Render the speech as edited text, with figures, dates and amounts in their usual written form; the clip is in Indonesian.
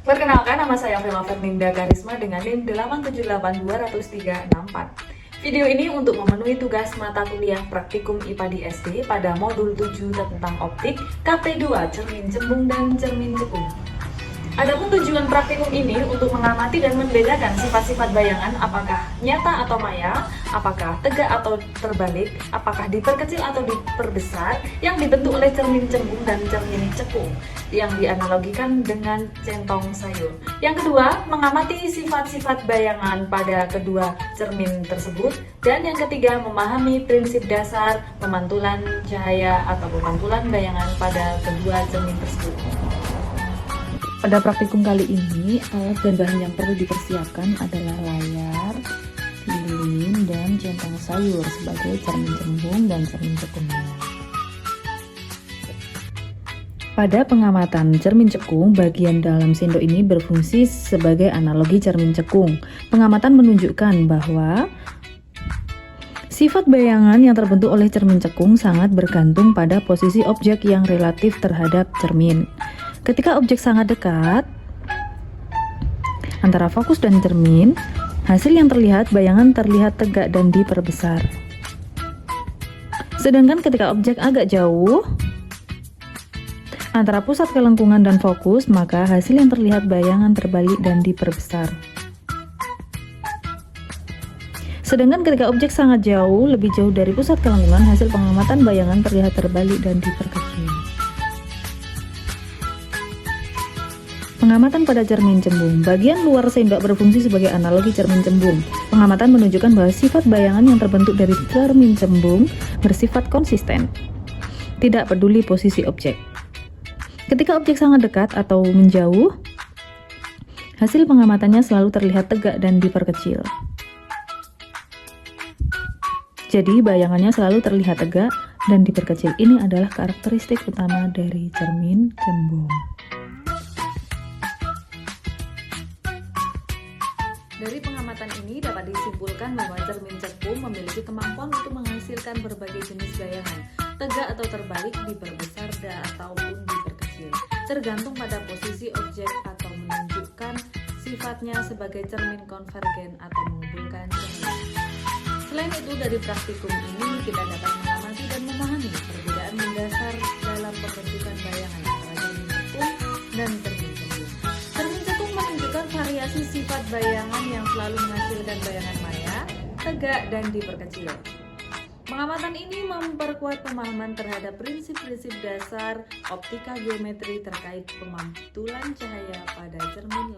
Perkenalkan, nama saya Vela Fernanda Karisma dengan NIM 878200364. Video ini untuk memenuhi tugas mata kuliah praktikum IPA di SD pada modul 7 tentang optik KP2 cermin cembung dan cermin cekung. Adapun tujuan praktikum ini untuk mengamati dan membedakan sifat-sifat bayangan, apakah nyata atau maya, apakah tegak atau terbalik, apakah diperkecil atau diperbesar, yang dibentuk oleh cermin cembung dan cermin cekung yang dianalogikan dengan centong sayur. Yang kedua, mengamati sifat-sifat bayangan pada kedua cermin tersebut. Dan yang ketiga, memahami prinsip dasar pemantulan cahaya atau pemantulan bayangan pada kedua cermin tersebut. Pada praktikum kali ini, alat dan bahan yang perlu dipersiapkan adalah layar, lilin, dan centang sayur sebagai cermin cembung dan cermin cekungnya. Pada pengamatan cermin cekung, bagian dalam sendok ini berfungsi sebagai analogi cermin cekung. Pengamatan menunjukkan bahwa sifat bayangan yang terbentuk oleh cermin cekung sangat bergantung pada posisi objek yang relatif terhadap cermin. Ketika objek sangat dekat antara fokus dan cermin, hasil yang terlihat, bayangan terlihat tegak dan diperbesar. Sedangkan ketika objek agak jauh antara pusat kelengkungan dan fokus, maka hasil yang terlihat, bayangan terbalik dan diperbesar. Sedangkan ketika objek sangat jauh, lebih jauh dari pusat kelengkungan, hasil pengamatan bayangan terlihat terbalik dan diperkecil. Pengamatan pada cermin cembung. Bagian luar sendok berfungsi sebagai analogi cermin cembung. Pengamatan menunjukkan bahwa sifat bayangan yang terbentuk dari cermin cembung bersifat konsisten, tidak peduli posisi objek. Ketika objek sangat dekat atau menjauh, hasil pengamatannya selalu terlihat tegak dan diperkecil. Jadi bayangannya selalu terlihat tegak dan diperkecil. Ini adalah karakteristik utama dari cermin cembung. Dari pengamatan ini dapat disimpulkan bahwa cermin cekung memiliki kemampuan untuk menghasilkan berbagai jenis bayangan, tegak atau terbalik, diperbesar ataupun diperkecil, tergantung pada posisi objek atau menunjukkan sifatnya sebagai cermin konvergen atau mengumpulkan cahaya. Selain itu, dari praktikum ini kita dapat mengamati dan memahami perbedaan mendasar dalam pembentukan bayangan antara cermin cekung dan cermin cembung. Cermin cekung menunjukkan variasi sifat bayangan yang selalu menghasilkan bayangan maya, tegak, dan diperkecil. Pengamatan ini memperkuat pemahaman terhadap prinsip-prinsip dasar optika geometri terkait pemantulan cahaya pada cermin